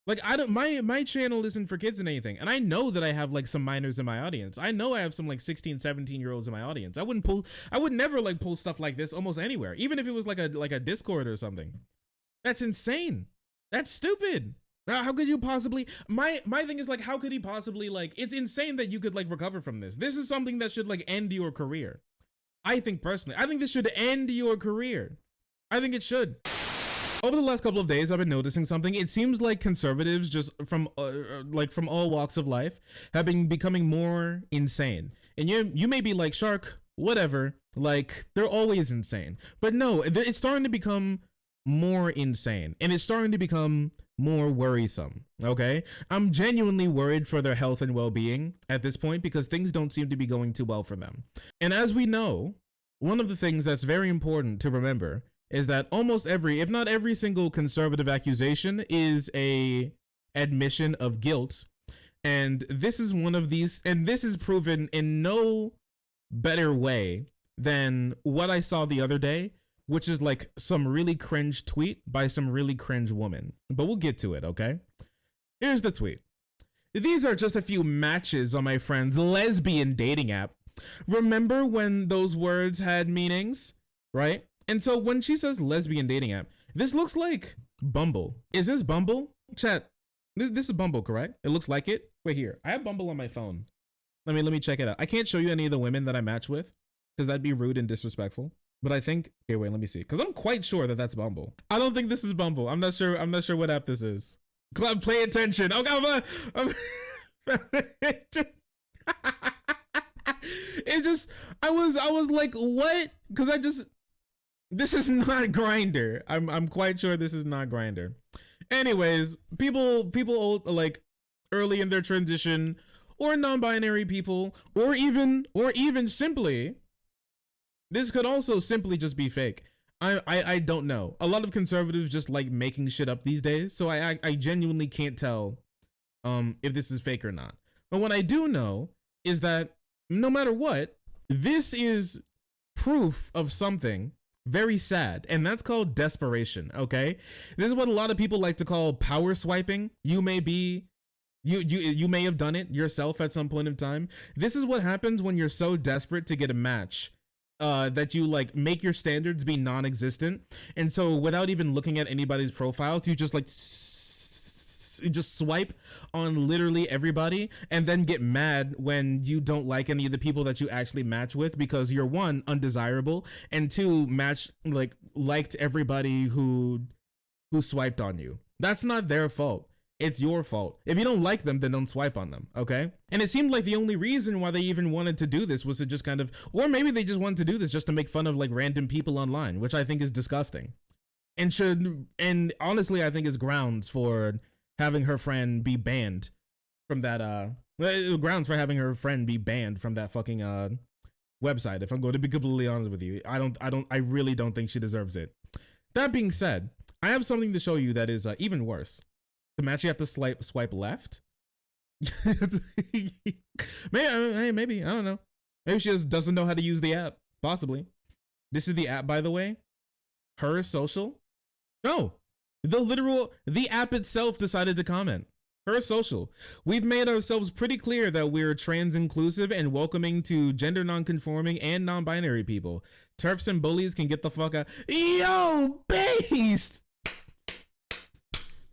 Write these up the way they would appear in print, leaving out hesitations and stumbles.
Like I don't my channel isn't for kids and anything. And I know that I have like some minors in my audience. I know I have some like 16, 17-year-olds in my audience. I would never like pull stuff like this almost anywhere, even if it was like a Discord or something. That's insane. That's stupid. How could you possibly, my thing is like, how could he possibly like, it's insane that you could like recover from this. This is something that should like end your career. I think personally, I think this should end your career. I think it should. Over the last couple of days, I've been noticing something. It seems like conservatives just from all walks of life have been becoming more insane. And you may be like, Shark, whatever, like they're always insane. But no, it's starting to become more insane, and it's starting to become more worrisome. Okay, I'm genuinely worried for their health and well-being at this point because things don't seem to be going too well for them. And as we know, one of the things that's very important to remember is that almost every, if not every single conservative accusation is a admission of guilt. And this is one of these, and this is proven in no better way than what I saw the other day, which is like some really cringe tweet by some really cringe woman. But we'll get to it, okay? Here's the tweet. These are just a few matches on my friend's lesbian dating app. Remember when those words had meanings, right? And so when she says lesbian dating app, this looks like Bumble. Is this Bumble? Chat, this is Bumble, correct? It looks like it. Wait here, I have Bumble on my phone. Let me check it out. I can't show you any of the women that I match with because that'd be rude and disrespectful. But I think, okay, wait, let me see. Because I'm quite sure that that's Bumble. I don't think this is Bumble. I'm not sure what app this is. Club, pay attention. Oh, God, it's just, I was like, what? Because this is not Grindr. I'm quite sure this is not Grindr. Anyways, people like early in their transition, or non-binary people, or even simply, this could also simply just be fake. I don't know. A lot of conservatives just like making shit up these days, so I genuinely can't tell if this is fake or not. But what I do know is that no matter what, this is proof of something very sad, and that's called desperation, okay? This is what a lot of people like to call power swiping. You may have done it yourself at some point in time. This is what happens when you're so desperate to get a match that you like make your standards be non-existent, and so without even looking at anybody's profiles, you just like just swipe on literally everybody and then get mad when you don't like any of the people that you actually match with because you're one, undesirable, and two, liked everybody who swiped on you. That's not their fault. It's your fault. If you don't like them, then don't swipe on them, okay? And it seemed like the only reason why they even wanted to do this was to just kind of, or maybe they just wanted to do this just to make fun of like random people online, which I think is disgusting. And honestly, I think is grounds for having her friend be banned from that, grounds for having her friend be banned from that fucking website. If I'm going to be completely honest with you, I really don't think she deserves it. That being said, I have something to show you that is even worse. To match, you have to swipe left. Maybe, I don't know. Maybe she just doesn't know how to use the app. Possibly. This is the app, by the way. Her Social. No, the app itself decided to comment. Her Social. We've made ourselves pretty clear that we're trans inclusive and welcoming to gender non-conforming and non-binary people. TERFs and bullies can get the fuck out. Yo, Based!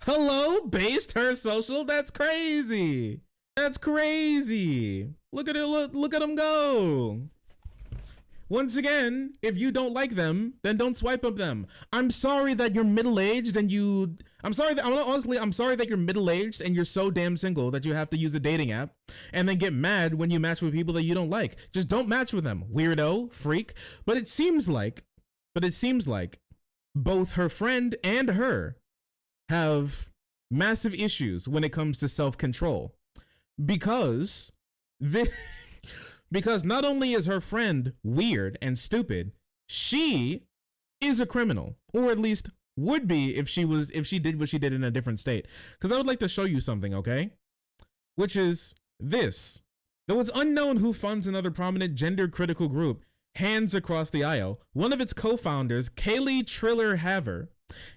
Hello, Based Her Social? That's crazy. That's crazy. Look at it, look at them go. Once again, if you don't like them, then don't swipe up them. I'm sorry that you're middle-aged and I'm sorry that you're middle-aged and you're so damn single that you have to use a dating app and then get mad when you match with people that you don't like. Just don't match with them, weirdo, freak. But it seems like both her friend and her have massive issues when it comes to self-control because not only is her friend weird and stupid, she is a criminal, or at least would be if she did what she did in a different state. Because I would like to show you something, okay? Which is this. Though it's unknown who funds another prominent gender critical group, Hands Across the Aisle, one of its co-founders, Kaylee Triller Haver,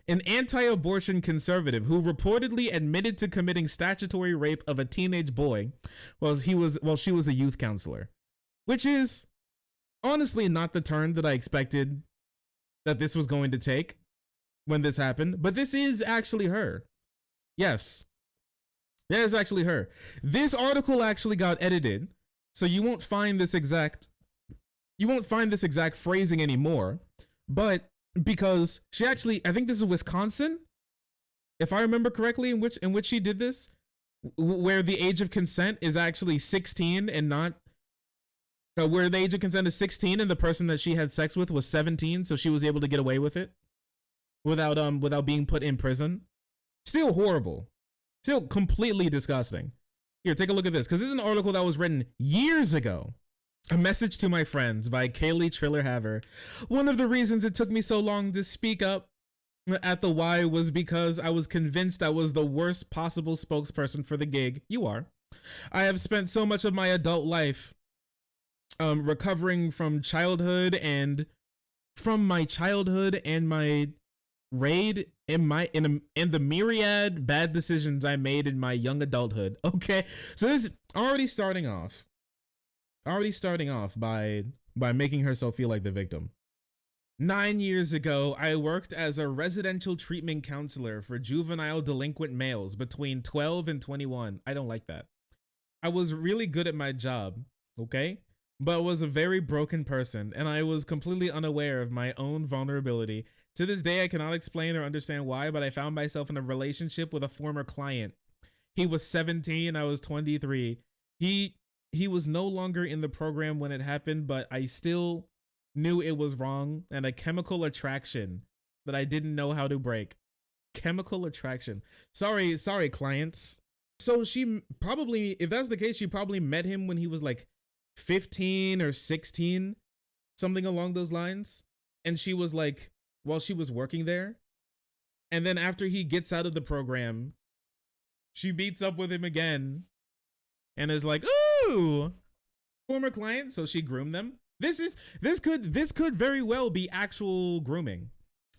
an anti-abortion conservative who reportedly admitted to committing statutory rape of a teenage boy while she was a youth counselor, which is honestly not the turn that I expected that this was going to take when this happened, but this is actually her. Yes, that is actually her. This article actually got edited, so you won't find this exact phrasing anymore, but because she actually, I think this is Wisconsin, if I remember correctly, in which she did this, where the age of consent is actually 16 and not where the age of consent is 16 and the person that she had sex with was 17, so she was able to get away with it without being put in prison. Still horrible. Still completely disgusting. Here, take a look at this, because this is an article that was written years ago. A Message to My Friends by Kaylee Triller-Haver. One of the reasons it took me so long to speak up at the Y was because I was convinced I was the worst possible spokesperson for the gig. You are. I have spent so much of my adult life recovering from childhood and my raid and the myriad bad decisions I made in my young adulthood. Okay, so this is already starting off by making herself feel like the victim. 9 years ago, I worked as a residential treatment counselor for juvenile delinquent males between 12 and 21. I don't like that. I was really good at my job, okay? But was a very broken person, and I was completely unaware of my own vulnerability. To this day, I cannot explain or understand why, but I found myself in a relationship with a former client. He was 17, I was 23. He was no longer in the program when it happened, but I still knew it was wrong, and a chemical attraction that I didn't know how to break. Chemical attraction. Sorry, clients. So she probably, if that's the case, she probably met him when he was like 15 or 16, something along those lines. And she was like, while she was working there. And then after he gets out of the program, she beats up with him again and is like, ooh, former client. So she groomed them. This could very well be actual grooming,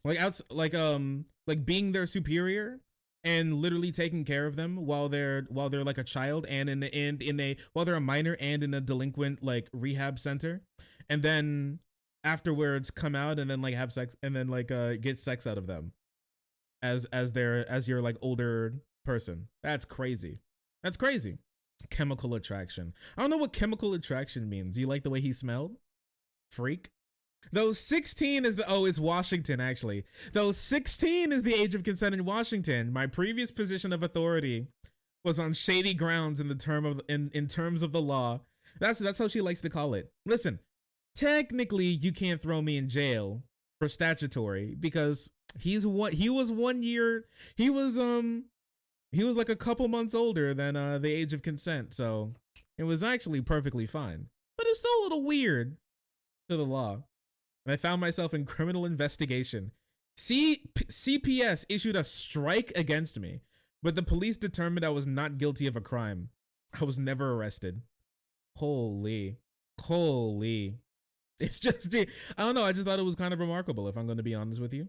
like being their superior and literally taking care of them while they're like a child while they're a minor and in a delinquent like rehab center, and then afterwards come out and then like have sex and then like get sex out of them as your like older person. That's crazy. Chemical attraction. I don't know what chemical attraction means. You like the way he smelled? Freak. Though 16 is it's Washington actually. Though 16 is the age of consent in Washington, my previous position of authority was on shady grounds in terms of the law. That's how she likes to call it. Listen, technically you can't throw me in jail for statutory because he was like a couple months older than the age of consent, so it was actually perfectly fine. But it's still a little weird to the law. And I found myself in criminal investigation. CPS issued a strike against me, but the police determined I was not guilty of a crime. I was never arrested. Holy. It's just, I don't know, I just thought it was kind of remarkable, if I'm going to be honest with you.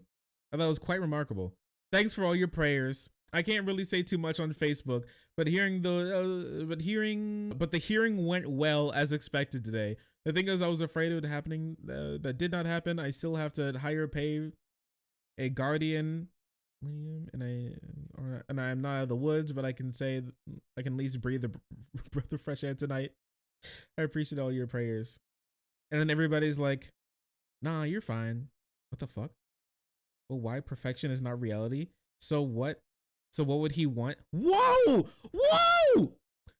I thought it was quite remarkable. Thanks for all your prayers. I can't really say too much on Facebook, but the hearing went well as expected today. The thing is, I was afraid of it happening. That did not happen. I still have to pay a guardian, and I'm not out of the woods, but I can say I can at least breathe a breath of fresh air tonight. I appreciate all your prayers. And then everybody's like, "Nah, you're fine." What the fuck? Well, why perfection is not reality? So what? So what would he want? Whoa!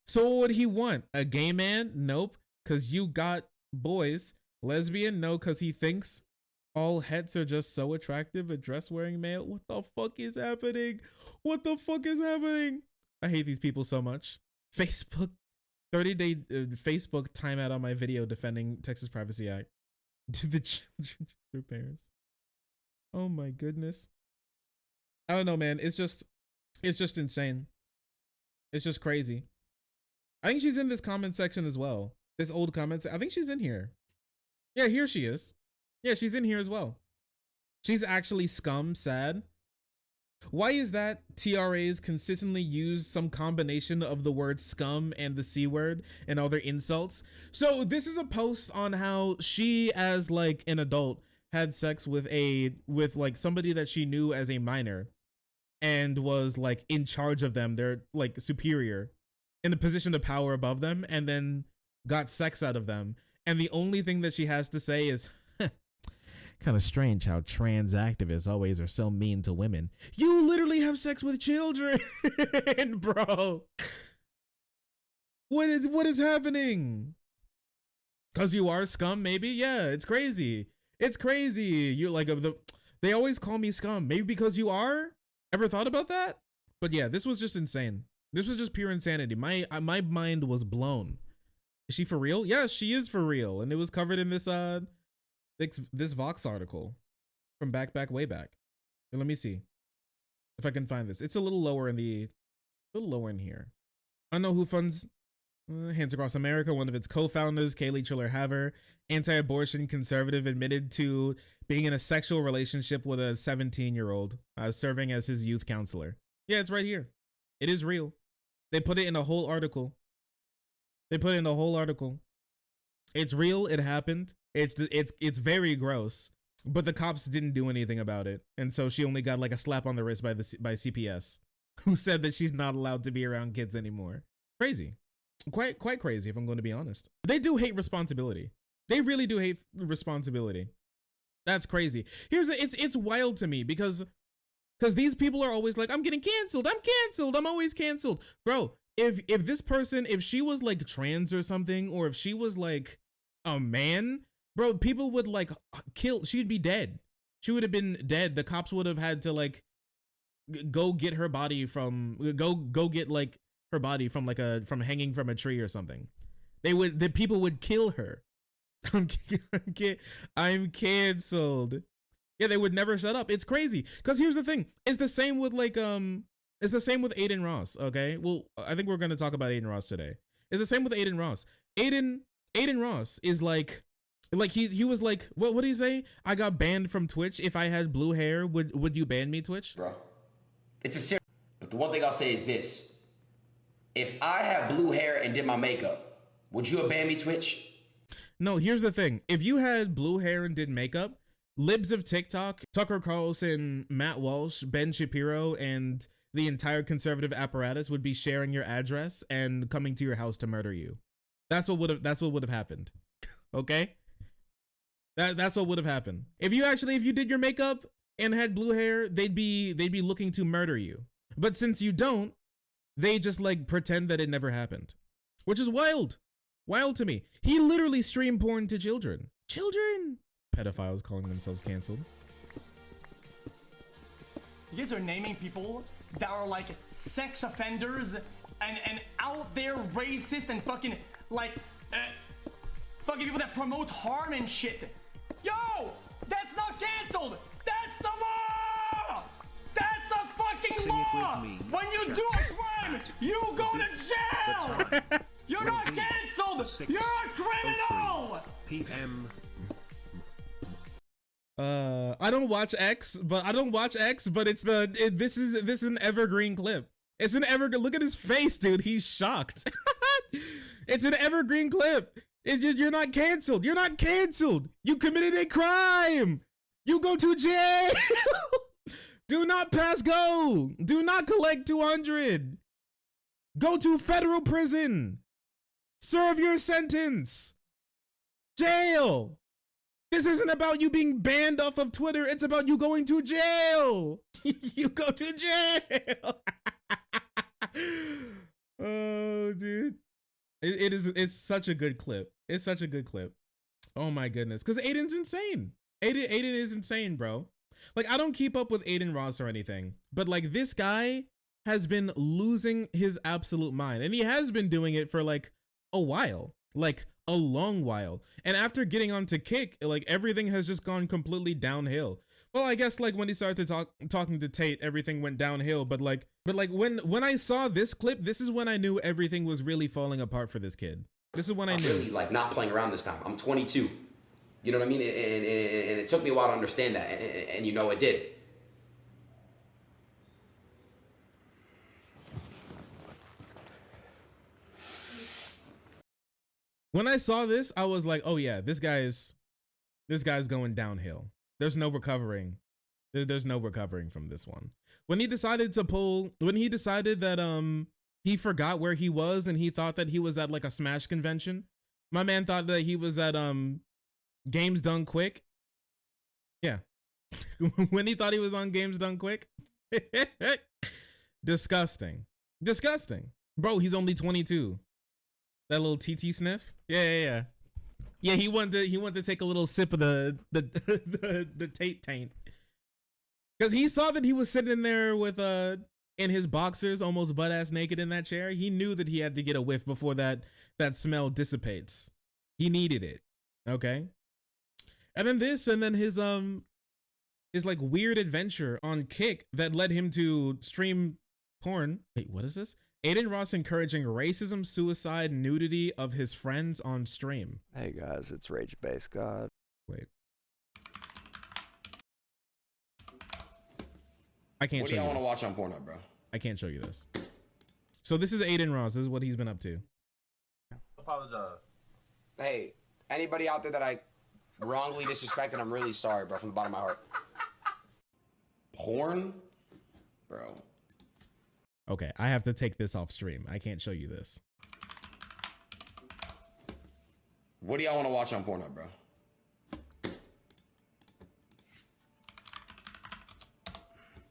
So what would he want? A gay man? Nope. Cause you got boys. Lesbian? No, cause he thinks all hets are just so attractive. A dress wearing male? What the fuck is happening? I hate these people so much. Facebook 30-day Facebook timeout on my video defending Texas Privacy Act to the children, their parents. Oh my goodness. I don't know, man. It's just insane. It's just crazy. I think she's in this comment section as well. This old comments. I think she's in here. Yeah, here she is. Yeah, she's in here as well. She's actually scum, sad. Why is that? TRAs consistently use some combination of the word scum and the C word and other insults. So this is a post on how she, as like an adult, had sex with like somebody that she knew as a minor and was like in charge of them. They're like superior in a position of power above them, and then got sex out of them. And the only thing that she has to say is, kind of strange how trans activists always are so mean to women. You literally have sex with children, bro. What is happening? Cause you are scum, maybe? Yeah, it's crazy. It's crazy. You like they always call me scum. Maybe because you are? Ever thought about that? But yeah, this was just insane. This was just pure insanity. My mind was blown. Is she for real? Yes, she is for real. And it was covered in this Vox article from way back. And let me see if I can find this. It's a little lower in here. I know who funds Hands Across America. One of its co-founders, Kaylee Triller Haver, anti-abortion conservative, admitted to being in a sexual relationship with a 17-year-old, serving as his youth counselor. Yeah, it's right here. It is real. They put it in a whole article. It's real. It happened. It's very gross, but the cops didn't do anything about it, and so she only got like a slap on the wrist by CPS, who said that she's not allowed to be around kids anymore. Crazy, quite crazy if I'm going to be honest. They do hate responsibility. They really do hate responsibility. That's crazy. It's wild to me because these people are always like, I'm getting canceled. I'm always canceled, bro. If this person, if she was like trans or something, or if she was like a man, bro, people would like kill. She'd be dead. She would have been dead. The cops would have had to like go get her body from her body from from hanging from a tree or something. The people would kill her. I'm canceled. Yeah, they would never shut up. It's crazy. Cause here's the thing. It's the same with it's the same with Adin Ross. Okay. Well, I think we're gonna talk about Adin Ross today. It's the same with Adin Ross. Adin Ross is like he was like, what did he say? I got banned from Twitch. If I had blue hair, would you ban me, Twitch? Bro, it's a serious. But the one thing I'll say is this: if I had blue hair and did my makeup, would you have banned me, Twitch? No. Here's the thing: if you had blue hair and did makeup, libs of TikTok, Tucker Carlson, Matt Walsh, Ben Shapiro, and the entire conservative apparatus would be sharing your address and coming to your house to murder you. That's what would have happened. Okay? That's what would have happened. If you did your makeup and had blue hair, they'd be looking to murder you. But since you don't, they just like pretend that it never happened. Which is wild. Wild to me. He literally streamed porn to children. Pedophiles calling themselves canceled. You guys are naming people that are like sex offenders and out there racist and fucking like fucking people that promote harm and shit. Yo, that's not canceled. That's the law. That's the fucking law. When you do a crime, you go to jail. You're not canceled. You're a criminal. PM. I don't watch X, but this is an evergreen clip. It's an evergreen. Look at his face, dude. He's shocked. It's an evergreen clip. You're not canceled. You're not canceled. You committed a crime. You go to jail. Do not pass go. Do not collect 200. Go to federal prison. Serve your sentence. Jail. This isn't about you being banned off of Twitter. It's about you going to jail. You go to jail. Oh, dude. It's such a good clip. It's such a good clip. Oh my goodness. Because Adin's insane. Adin is insane, bro. Like, I don't keep up with Adin Ross or anything, but like this guy has been losing his absolute mind, and he has been doing it for like a while, like a long while. And after getting onto Kick, like everything has just gone completely downhill. Well, I guess like when he started talking to Tate, everything went downhill. But when I saw this clip, this is when I knew everything was really falling apart for this kid. This is when I knew. Really, like, not playing around this time. I'm 22. You know what I mean? And it took me a while to understand that, and you know it did. When I saw this, I was like, oh yeah, this guy's going downhill. There's no recovering. There's no recovering from this one. When he decided that he forgot where he was and he thought that he was at like a Smash convention. My man thought that he was at Games Done Quick. Yeah. When he thought he was on Games Done Quick. Disgusting. Disgusting. Bro, he's only 22. That little TT sniff. Yeah. Yeah, he wanted to take a little sip of the taint. Because he saw that he was sitting there with in his boxers, almost butt ass naked in that chair. He knew that he had to get a whiff before that smell dissipates. He needed it. Okay. And then his like weird adventure on Kick that led him to stream porn. Wait, what is this? Adin Ross encouraging racism, suicide, nudity of his friends on stream. Hey guys, it's Rage Base God. Wait. I can't What show do you y'all want to this. watch on Pornhub, bro? I can't show you this. So this is Adin Ross. This is what he's been up to. Apologize. Hey, anybody out there that I wrongly disrespected, I'm really sorry, bro, from the bottom of my heart. Porn? Bro. Okay, I have to take this off stream. I can't show you this. What do y'all want to watch on Pornhub, bro?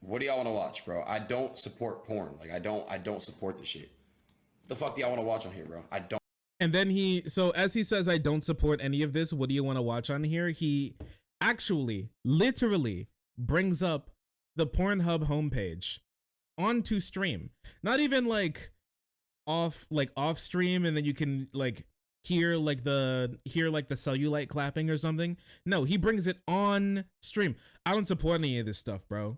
What do y'all want to watch, bro? I don't support porn. Like, I don't support this shit. What the fuck do y'all want to watch on here, bro? I don't. And then so as he says, I don't support any of this. What do you want to watch on here? He actually, literally brings up the Pornhub homepage onto stream. Not even like off stream, and then you can like hear the cellulite clapping or something. No, he brings it on stream. I don't support any of this stuff, bro.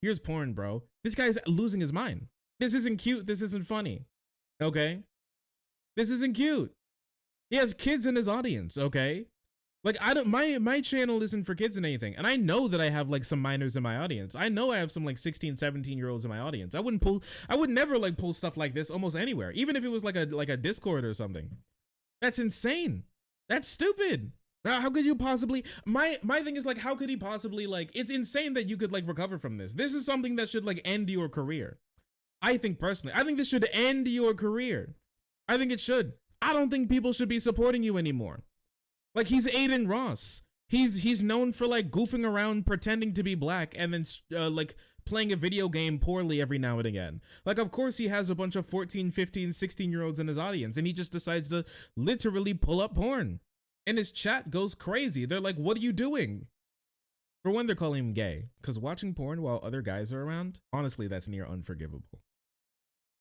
Here's porn, bro. This guy's losing his mind. This isn't cute. This isn't funny. Okay? This isn't cute. He has kids in his audience, okay? Like, my channel isn't for kids and anything. And I know that I have like some minors in my audience. I know I have some like 16, 17-year-olds in my audience. I would never like pull stuff like this almost anywhere, even if it was like a Discord or something. That's insane. That's stupid. How could you possibly, my thing is like, how could he possibly like, it's insane that you could like recover from this. This is something that should like end your career. I think personally, I think this should end your career. I think it should. I don't think people should be supporting you anymore. Like, he's Adin Ross. He's known for like goofing around, pretending to be black, and then like playing a video game poorly every now and again. Like, of course he has a bunch of 14, 15, 16-year-olds in his audience, and he just decides to literally pull up porn. And his chat goes crazy. They're like, what are you doing? For one, they're calling him gay, because watching porn while other guys are around, honestly, that's near unforgivable.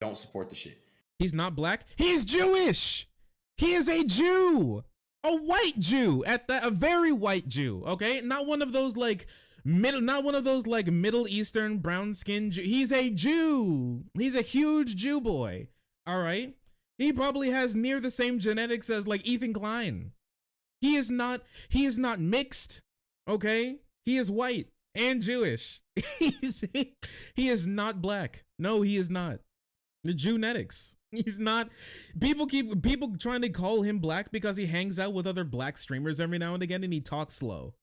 Don't support the shit. He's not black. He's Jewish. He is a Jew. A white Jew at that, a very white Jew. Okay, not one of those like Middle Eastern brown skinned Jew. He's a Jew. He's a huge Jew boy. All right. He probably has near the same genetics as like Ethan Klein. He is not mixed. Okay, he is white and Jewish. He is not black. No, he is not. The Jewnetics. He's not. People trying to call him black because he hangs out with other black streamers every now and again and he talks slow,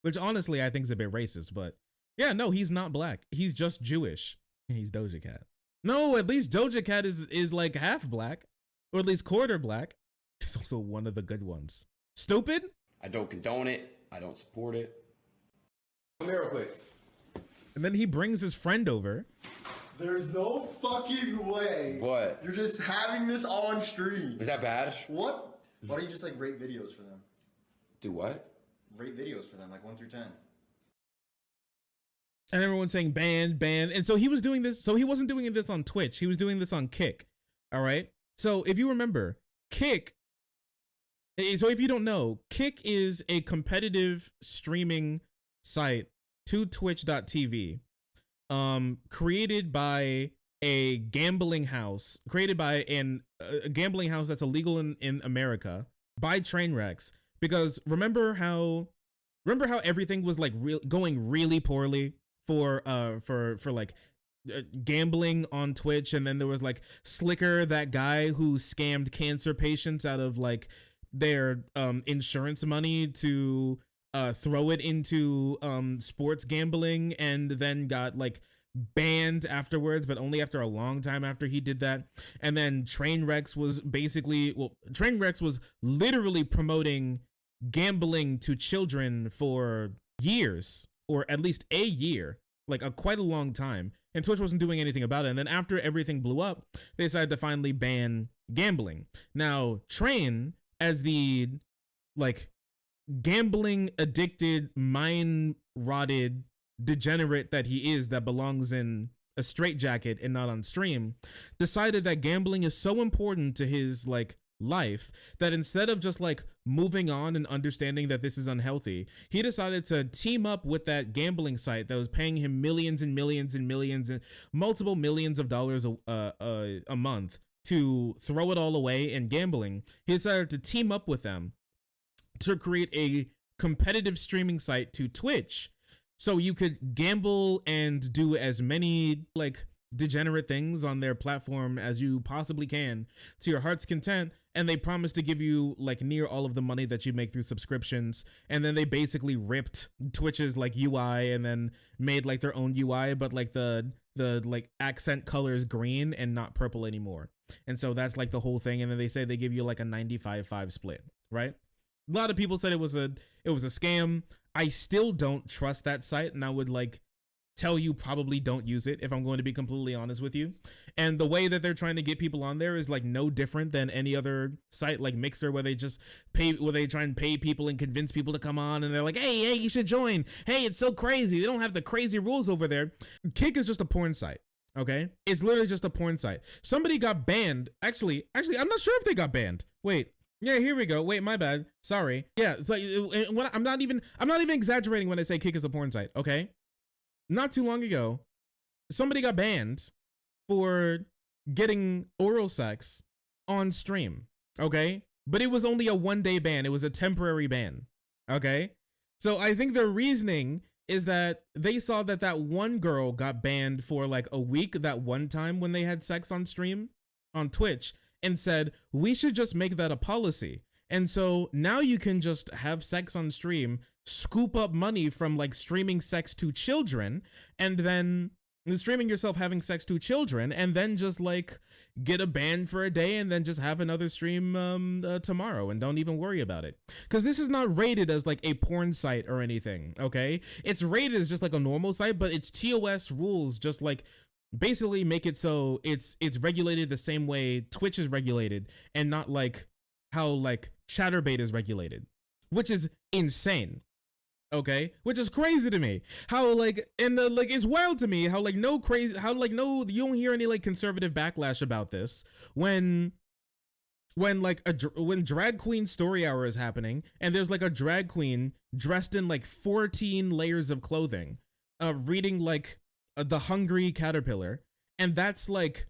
which honestly I think is a bit racist. But yeah, no, he's not black. He's just Jewish. He's Doja Cat. No, at least Doja Cat is like half black, or at least quarter black. He's also one of the good ones. Stupid. I don't condone it. I don't support it. Come here real quick. And then he brings his friend over. There's no fucking way. What? You're just having this on stream. Is that bad? What? Why don't you just like rate videos for them? Do what? Rate videos for them, like 1 through 10. And everyone's saying ban. And so he was doing this. So he wasn't doing this on Twitch. He was doing this on Kick. All right. So if you remember, Kick. So if you don't know, Kick is a competitive streaming site to twitch.tv. Created by a gambling house, a gambling house that's illegal in America, by train wrecks, because remember how everything was like going really poorly for like gambling on Twitch, and then there was like Slicker, that guy who scammed cancer patients out of like their insurance money to throw it into sports gambling, and then got like banned afterwards, but only after a long time after he did that. And then Trainwrecks was Trainwrecks was literally promoting gambling to children for years, or at least a year, like quite a long time, and Twitch wasn't doing anything about it. And then after everything blew up, they decided to finally ban gambling. Now Train, as the like gambling addicted, mind rotted degenerate that he is, that belongs in a straitjacket and not on stream, decided that gambling is so important to his like life that instead of just like moving on and understanding that this is unhealthy, he decided to team up with that gambling site that was paying him millions and millions and millions and multiple millions of dollars a month to throw it all away in gambling. He decided to team up with them to create a competitive streaming site to Twitch, so you could gamble and do as many like degenerate things on their platform as you possibly can to your heart's content. And they promised to give you like near all of the money that you make through subscriptions. And then they basically ripped Twitch's like UI and then made like their own UI, but like the like accent color is green and not purple anymore. And so that's like the whole thing. And then they say they give you like a 95-5 split, right? A lot of people said it was a scam. I still don't trust that site, and I would like tell you probably don't use it if I'm going to be completely honest with you. And the way that they're trying to get people on there is like no different than any other site like Mixer, where they just try and pay people and convince people to come on, and they're like, hey, you should join. Hey, it's so crazy. They don't have the crazy rules over there. Kick is just a porn site. Okay, it's literally just a porn site. Somebody got banned. Actually, I'm not sure if they got banned. Wait. Yeah, here we go. Wait, my bad. Sorry. Yeah, so I'm not even exaggerating when I say Kick is a porn site. Okay, not too long ago, somebody got banned for getting oral sex on stream. Okay, but it was only a 1-day ban. It was a temporary ban. Okay, so I think their reasoning is that they saw that one girl got banned for like a week that one time when they had sex on stream on Twitch, and said, we should just make that a policy. And so now you can just have sex on stream, scoop up money from like streaming sex to children, and then streaming yourself having sex to children, and then just like get a ban for a day and then just have another stream tomorrow and don't even worry about it. Because this is not rated as like a porn site or anything, okay? It's rated as just like a normal site, but its TOS rules just like basically make it so it's regulated the same way Twitch is regulated, and not like how like Chatterbait is regulated, which is insane. Okay, which is crazy to me. How like, and like it's wild to me how like no you don't hear any like conservative backlash about this when drag queen story hour is happening, and there's like a drag queen dressed in like 14 layers of clothing, reading like The Hungry Caterpillar, and that's like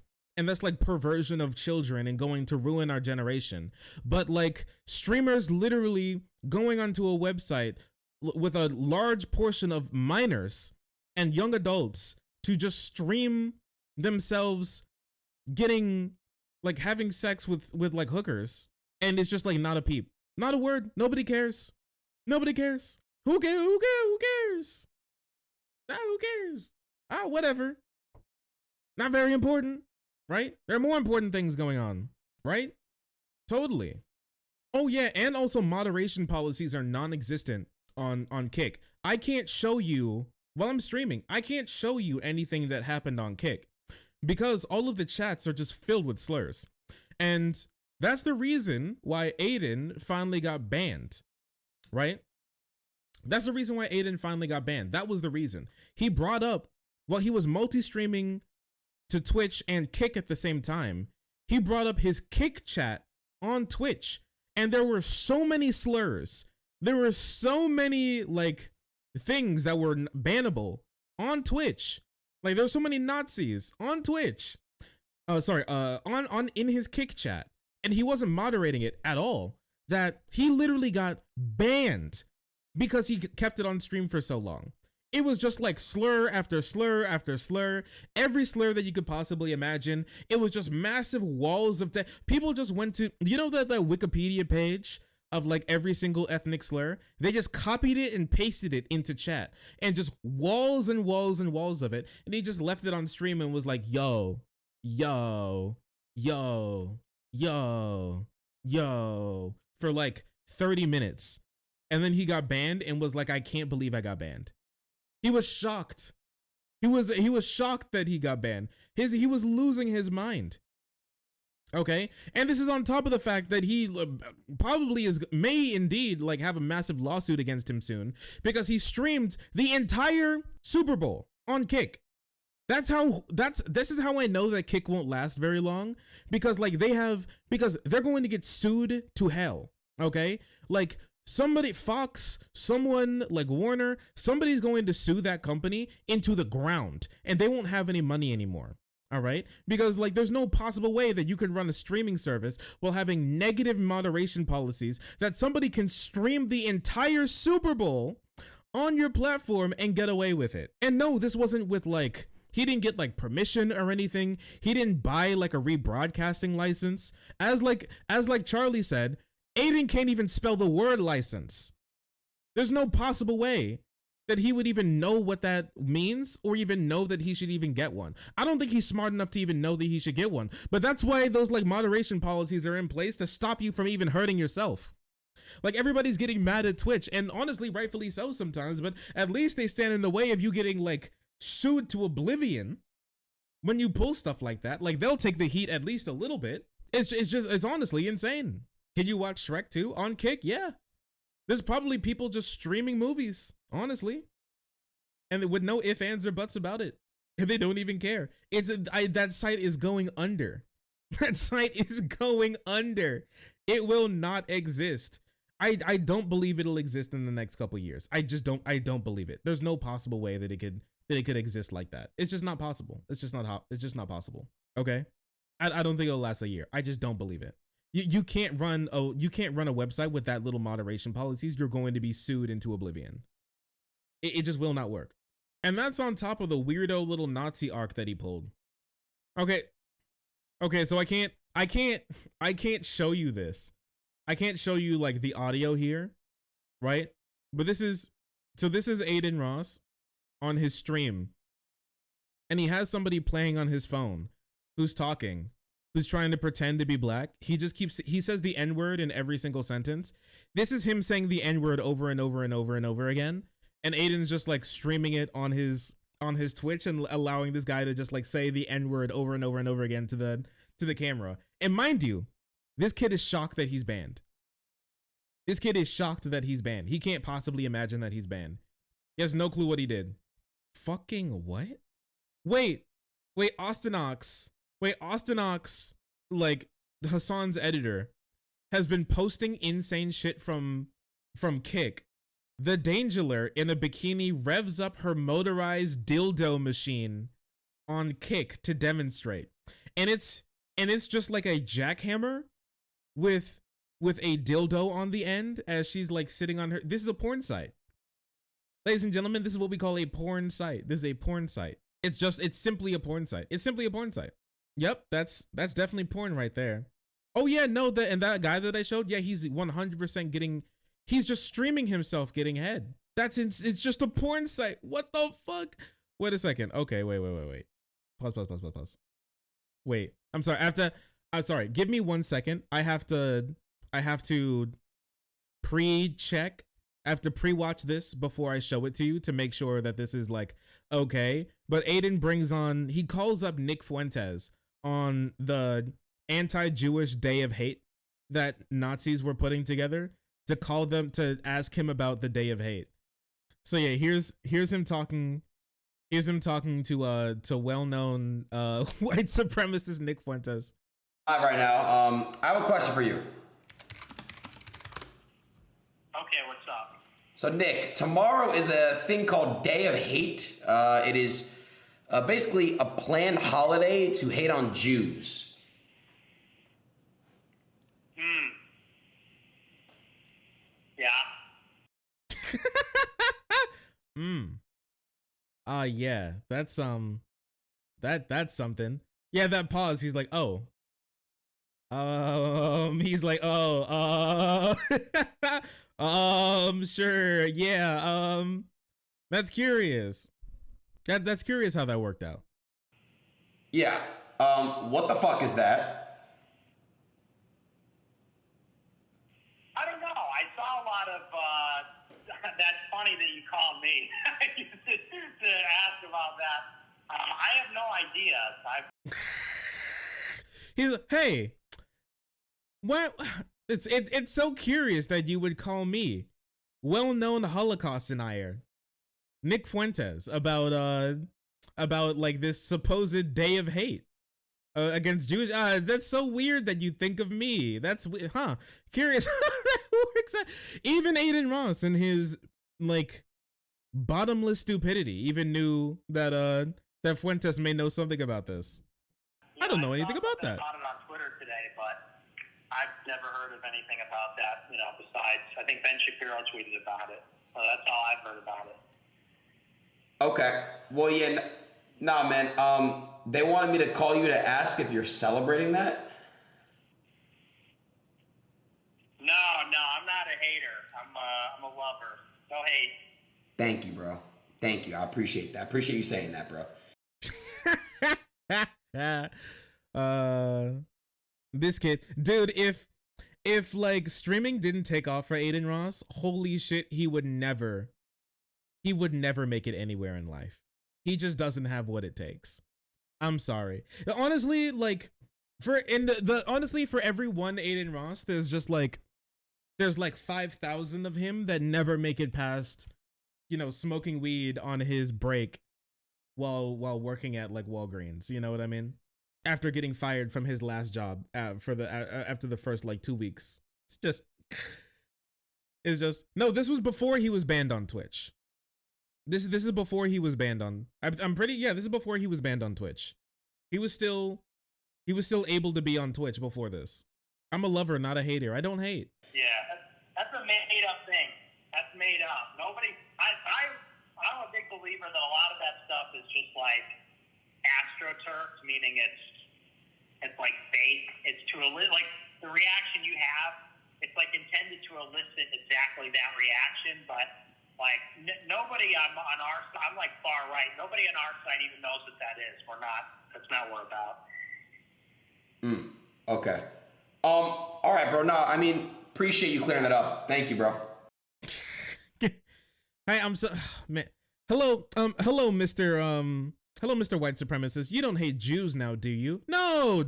perversion of children and going to ruin our generation. But like streamers literally going onto a website with a large portion of minors and young adults to just stream themselves getting like having sex with like hookers, and it's just like not a peep, not a word. Nobody cares. Who cares? Who cares? Who cares? Whatever. Not very important, right? There are more important things going on, right? Totally. Oh yeah, and also moderation policies are non-existent on Kick. I can't show you, while I'm streaming, I can't show you anything that happened on Kick because all of the chats are just filled with slurs. And that's the reason why Aiden finally got banned, right? That's the reason why Aiden finally got banned. That was the reason. He brought up, while he was multi-streaming to Twitch and Kick at the same time, he brought up his Kick chat on Twitch, and there were so many slurs. There were so many like things that were bannable on Twitch. Like there's so many Nazis on Twitch. In his Kick chat, and he wasn't moderating it at all. that he literally got banned because he kept it on stream for so long. It was just like slur after slur after slur, every slur that you could possibly imagine. It was just massive walls of people just went to, you know, that Wikipedia page of like every single ethnic slur. They just copied it and pasted it into chat, and just walls and walls and walls of it. And he just left it on stream and was like, yo, yo, yo, yo, yo, for like 30 minutes. And then he got banned and was like, I can't believe I got banned. He was shocked. He was shocked that he got banned. He was losing his mind. Okay, and this is on top of the fact that he probably may indeed like have a massive lawsuit against him soon because he streamed the entire Super Bowl on Kick. This is how I know that Kick won't last very long, because they're going to get sued to hell. Okay, like somebody, Fox, someone like Warner, somebody's going to sue that company into the ground, and they won't have any money anymore. All right, because like there's no possible way that you can run a streaming service while having negative moderation policies that somebody can stream the entire Super Bowl on your platform and get away with it. And no, this wasn't with like, he didn't get like permission or anything. He didn't buy like a rebroadcasting license. As like Charlie said, Aiden can't even spell the word license. There's no possible way that he would even know what that means or even know that he should even get one. I don't think he's smart enough to even know that he should get one, but that's why those like moderation policies are in place to stop you from even hurting yourself. Like everybody's getting mad at Twitch, and honestly, rightfully so sometimes, but at least they stand in the way of you getting like sued to oblivion when you pull stuff like that. Like they'll take the heat at least a little bit. It's honestly insane. Can you watch Shrek 2 on Kick? Yeah. There's probably people just streaming movies, honestly, and with no ifs, ands, or buts about it. And they don't even care. That site is going under. That site is going under. It will not exist. I don't believe it'll exist in the next couple years. I don't believe it. There's no possible way that it could exist like that. It's just not possible. It's just not possible. Okay? I don't think it'll last a year. I just don't believe it. You can't run a website with that little moderation policies. You're going to be sued into oblivion. It just will not work. And that's on top of the weirdo little Nazi arc that he pulled. Okay, so I can't show you this. I can't show you like the audio here, right? But this is Adin Ross on his stream, and he has somebody playing on his phone who's talking, who's trying to pretend to be black. He says the N-word in every single sentence. This is him saying the N-word over and over and over and over again. And Aiden's just like streaming it on his Twitch and allowing this guy to just like say the N-word over and over and over again to the camera. And mind you, this kid is shocked that he's banned. This kid is shocked that he's banned. He can't possibly imagine that he's banned. He has no clue what he did. Fucking what? Wait, Austin Ox, like Hassan's editor, has been posting insane shit from Kick. The Dangerler in a bikini revs up her motorized dildo machine on Kick to demonstrate. And it's just like a jackhammer with a dildo on the end as she's like sitting on her. This is a porn site. Ladies and gentlemen, this is what we call a porn site. This is a porn site. It's simply a porn site. It's simply a porn site. Yep, that's definitely porn right there. Oh yeah, no, that guy that I showed, yeah, he's 100% he's just streaming himself getting head. It's just a porn site. What the fuck? Wait a second. Okay, wait. Pause. Wait, I'm sorry. Give me 1 second. I have to pre-check. I have to pre-watch this before I show it to you to make sure that this is like okay. But Aiden he calls up Nick Fuentes on the anti-Jewish Day of Hate that Nazis were putting together to ask him about the Day of Hate. So yeah, here's him talking. Here's him talking to well-known white supremacist Nick Fuentes. Live right now. I have a question for you. Okay, what's up? So Nick, tomorrow is a thing called Day of Hate. It is basically a planned holiday to hate on Jews. Yeah, that's something. Yeah, that pause. He's like, oh. He's like, oh, sure, yeah, that's curious. That's curious how that worked out. Yeah. What the fuck is that? I don't know. I saw a lot of, that's funny that you called me to ask about that. I have no idea. He's like, hey, what? It's so curious that you would call me, well-known Holocaust denier, Nick Fuentes, about like this supposed day of hate against Jewish. That's so weird that you think of me. That's curious how that works out. Even Adin Ross and his like bottomless stupidity even knew that that Fuentes may know something about this. I don't know anything about that. I saw it on Twitter today, but I've never heard of anything about that. You know, besides I think Ben Shapiro tweeted about it. So that's all I've heard about it. Okay. Well, yeah. Nah, man. They wanted me to call you to ask if you're celebrating that. No, I'm not a hater. I'm a lover. No hate. Thank you, bro. Thank you. I appreciate that. I appreciate you saying that, bro. This kid, dude, if like streaming didn't take off for Adin Ross, holy shit, he would never make it anywhere in life. He just doesn't have what it takes. I'm sorry. Honestly, like honestly, for every one Adin Ross, there's like 5,000 of him that never make it past, you know, smoking weed on his break while working at like Walgreens. You know what I mean? After getting fired from his last job after the first like 2 weeks. It's just no. This was before he was banned on Twitch. This is before he was banned on. This is before he was banned on Twitch. He was still able to be on Twitch before this. I'm a lover, not a hater. I don't hate. Yeah, that's a made up thing. That's made up. Nobody. I'm a big believer that a lot of that stuff is just like astroturf, meaning it's like fake. It's to like the reaction you have. It's like intended to elicit exactly that reaction, but like nobody on our side. I'm like far right. Nobody on our side even knows what that is. We're not. That's not what we're about. Okay. All right, bro. No, I mean, appreciate you clearing that up. Thank you, bro. Hi, I'm so man. Hello, Mr. White Supremacist. You don't hate Jews now, do you? No,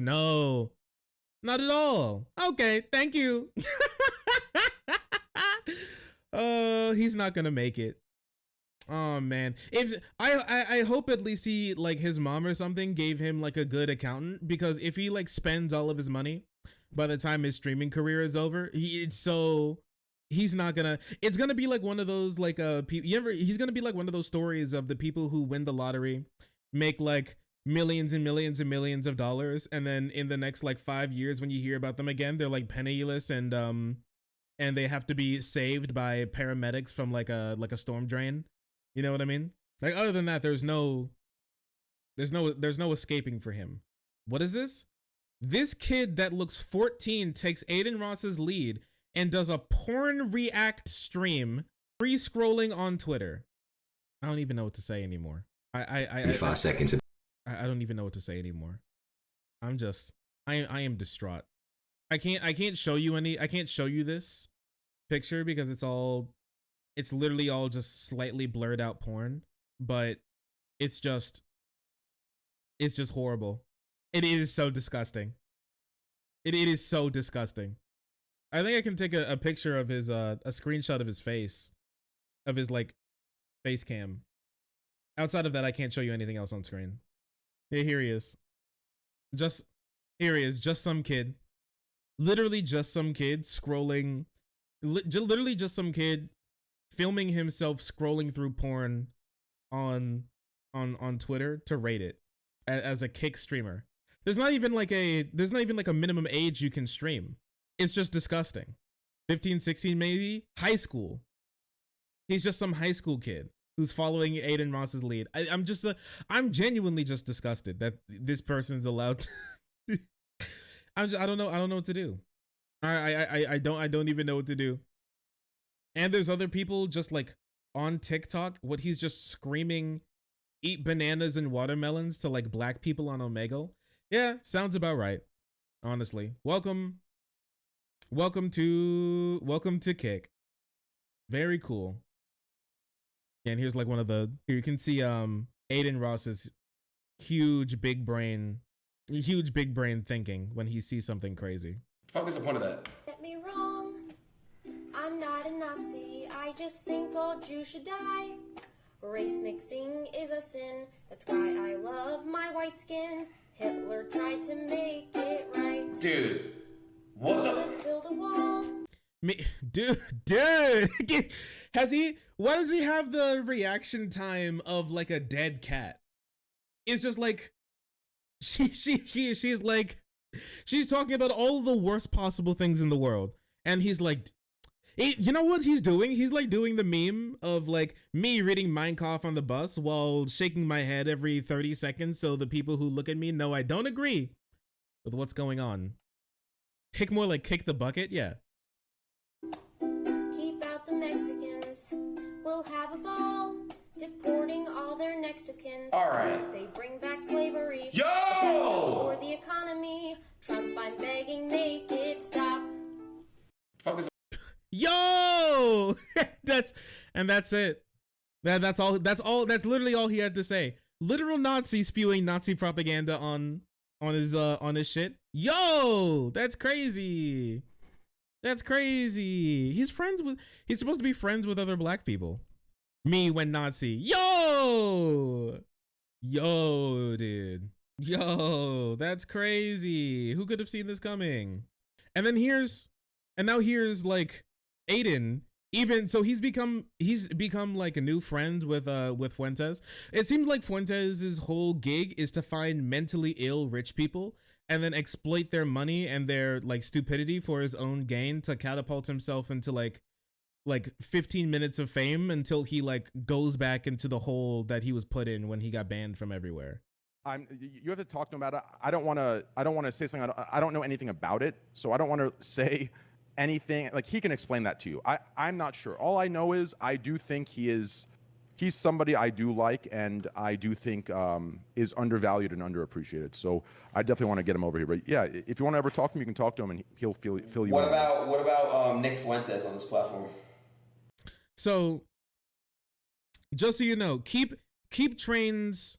not at all. Okay, thank you. He's not gonna make it. Oh man, if I hope at least he like his mom or something gave him like a good accountant, because if he like spends all of his money by the time his streaming career is over, he's not gonna. It's gonna be like one of those like he's gonna be like one of those stories of the people who win the lottery, make like millions and millions and millions of dollars, and then in the next like 5 years when you hear about them again, they're like penniless and they have to be saved by paramedics from like a storm drain. You know what I mean? Like other than that, there's no escaping for him. What is this? This kid that looks 14 takes Adin Ross's lead and does a porn react stream, free scrolling on Twitter. I don't even know what to say anymore. I 5 seconds. I don't even know what to say anymore. I am distraught. I can't show you this picture because it's literally all just slightly blurred out porn, but it's just horrible. It is so disgusting. It is so disgusting. I think I can take a picture of his a screenshot of his face, of his like face cam. Outside of that, I can't show you anything else on screen. Yeah, here he is. Just some kid. Literally just some kid scrolling. Literally just some kid filming himself scrolling through porn on Twitter to rate it as a kick streamer. There's not even like a minimum age you can stream. It's just disgusting. 15, 16 maybe? High school. He's just some high school kid. who's following Adin Ross's lead. I'm genuinely just disgusted that this person's allowed to. I don't know what to do. I don't even know what to do. And there's other people just like on TikTok, what he's just screaming, eat bananas and watermelons to like black people on Omegle. Yeah, sounds about right. Honestly. Welcome to Kick. Very cool. And here's like one of the, here you can see Adin Ross's huge big brain thinking when he sees something crazy. Fuck is the point of that? Get me wrong, I'm not a Nazi, I just think all Jews should die. Race mixing is a sin, that's why I love my white skin. Hitler tried to make it right. Dude, what the? Let's build a wall. Dude, why does he have the reaction time of like a dead cat? It's just like, she's like, she's talking about all the worst possible things in the world. And he's like, you know what he's doing? He's like doing the meme of like me reading Mein Kampf on the bus while shaking my head every 30 seconds. So the people who look at me know I don't agree with what's going on. Kick more like kick the bucket. Yeah. Keep out the Mexicans. We'll have a ball. Deporting all their next of kin. All right. Say bring back slavery. Yo! For the economy. Trump, I'm begging, make it stop. Fuck is Yo! that's it. That's literally all he had to say. Literal Nazi spewing Nazi propaganda on his shit. Yo! That's crazy. That's crazy. He's supposed to be friends with other black people. Me when Nazi. Yo, dude. Yo, that's crazy. Who could have seen this coming? And now here's like Adin. Even so, he's become like a new friend with Fuentes. It seems like Fuentes' whole gig is to find mentally ill rich people and then exploit their money and their like stupidity for his own gain to catapult himself into like 15 minutes of fame until he like goes back into the hole that he was put in when he got banned from everywhere. You have to talk to him about it. I don't want to say something. I don't know anything about it, so I don't want to say anything. Like, he can explain that to you. I'm not sure. All I know is I do think he's somebody I do like, and I do think is undervalued and underappreciated. So I definitely want to get him over here. But yeah, if you want to ever talk to him, you can talk to him, and he'll fill you in. What about Nick Fuentes on this platform? So, just so you know, keep Train's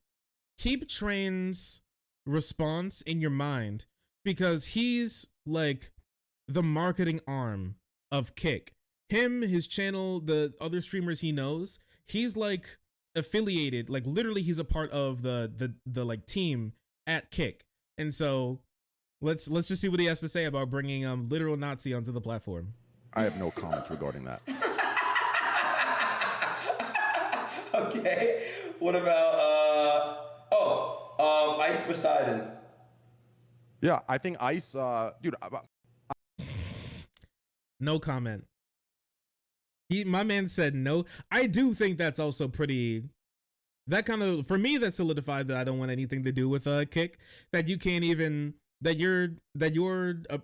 response in your mind, because he's like the marketing arm of Kick. Him, his channel, the other streamers he knows, he's like affiliated, like literally he's a part of the like team at Kick. And so let's just see what he has to say about bringing literal Nazi onto the platform. I have no comments regarding that. Okay. What about Ice Poseidon? Yeah, I think Ice, dude. No comment. My man said no. I do think that's also pretty. That kind of, for me, that solidified that I don't want anything to do with Kick. That you can't even, that your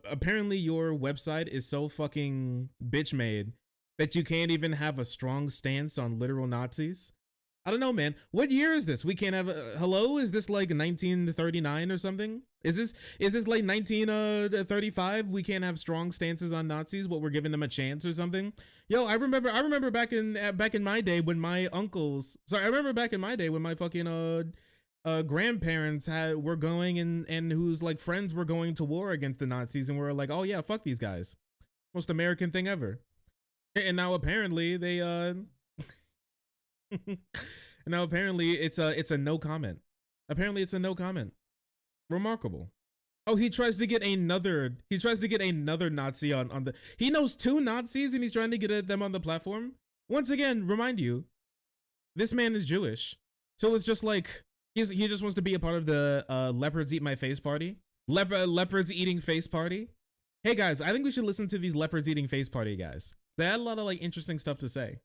apparently your website is so fucking bitch made that you can't even have a strong stance on literal Nazis. I don't know, man. What year is this? We can't have hello? Is this like 1939 or something? Is this like 1935? We can't have strong stances on Nazis. What, we're giving them a chance or something? Yo, I remember back in my day when my uncles. Sorry, I remember back in my day when my fucking grandparents were going and whose like friends were going to war against the Nazis, and were like, oh yeah, fuck these guys. Most American thing ever. And now apparently they now apparently it's a no comment. Apparently it's a no comment. Remarkable. Oh, he tries to get another Nazi on the, he knows two Nazis and he's trying to get them on the platform. Once again, remind you, this man is Jewish. So it's just like he just wants to be a part of the leopards eat my face party. Leopards eating face party. Hey guys, I think we should listen to these leopards eating face party guys. They had a lot of like interesting stuff to say.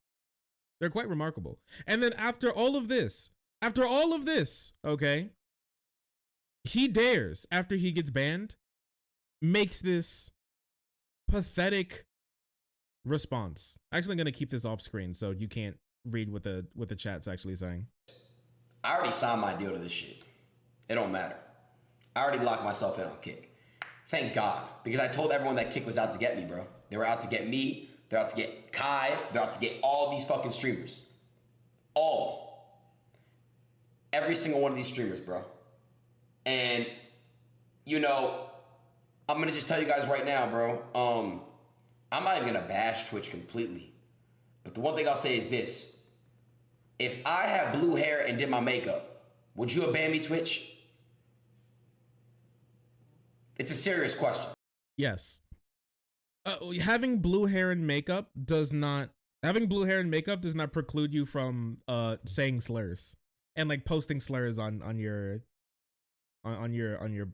They're quite remarkable. And then after all of this, okay, he dares, after he gets banned, makes this pathetic response. Actually, I'm gonna keep this off screen so you can't read what the chat's actually saying. I already signed my deal to this shit. It don't matter. I already locked myself in on Kick. Thank God, because I told everyone that Kick was out to get me, bro. They were out to get me. They're out to get Kai. They're out to get all these fucking streamers. All. Every single one of these streamers, bro. And, you know, I'm gonna just tell you guys right now, bro. I'm not even gonna bash Twitch completely. But the one thing I'll say is this. If I had blue hair and did my makeup, would you have banned me, Twitch? It's a serious question. Yes. Having blue hair and makeup does not preclude you from saying slurs and like posting slurs on your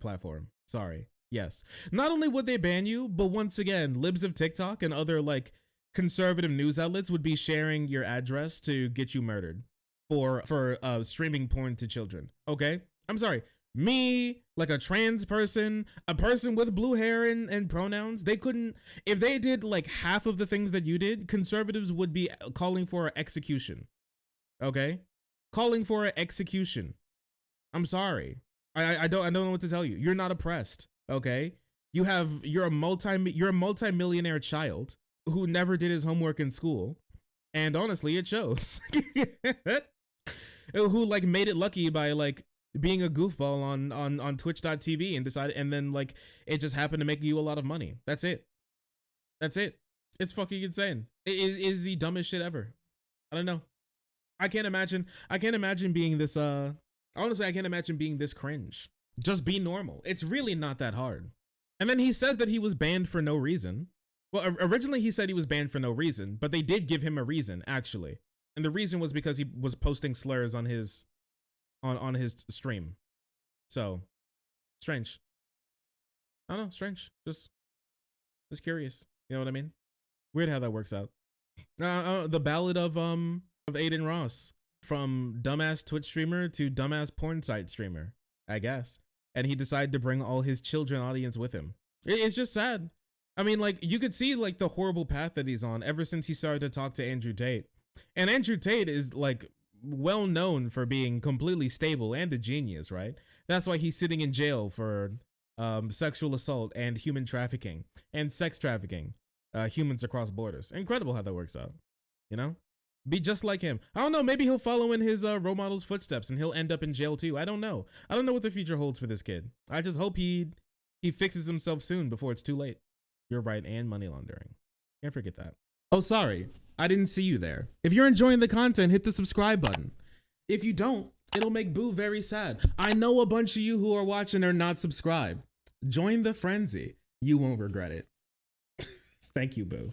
platform. Sorry. Yes. Not only would they ban you, but once again, libs of TikTok and other like conservative news outlets would be sharing your address to get you murdered for streaming porn to children. Okay? I'm sorry. Me, like a trans person, a person with blue hair and pronouns, they couldn't, if they did like half of the things that you did, conservatives would be calling for execution. Okay? Calling for execution. I'm sorry. I don't know what to tell you. You're not oppressed. Okay? You're a multi-millionaire child who never did his homework in school. And honestly, it shows. Who like made it lucky by like being a goofball on twitch.tv and then like it just happened to make you a lot of money. That's it. It's fucking insane. It is the dumbest shit ever. I don't know. I can't imagine being this honestly, I can't imagine being this cringe. Just be normal. It's really not that hard. And then he says that he was banned for no reason. Well, originally he said he was banned for no reason, but they did give him a reason actually. And the reason was because he was posting slurs on his stream. So strange. I don't know, strange. Just curious. You know what I mean? Weird how that works out. The ballad of Adin Ross, from dumbass Twitch streamer to dumbass porn site streamer, I guess. And he decided to bring all his children audience with him. It's just sad. I mean, like, you could see like the horrible path that he's on ever since he started to talk to Andrew Tate. And Andrew Tate is like well known for being completely stable and a genius, right? That's why he's sitting in jail for sexual assault and human trafficking and sex trafficking humans across borders. Incredible how that works out, you know? Be just like him. I don't know, maybe he'll follow in his role model's footsteps and he'll end up in jail too. I don't know. I don't know what the future holds for this kid. I just hope he fixes himself soon before it's too late. You're right, and money laundering. Can't forget that. Oh, sorry. I didn't see you there. If you're enjoying the content, hit the subscribe button. If you don't, it'll make Boo very sad. I know a bunch of you who are watching are not subscribed. Join the frenzy. You won't regret it. Thank you, Boo.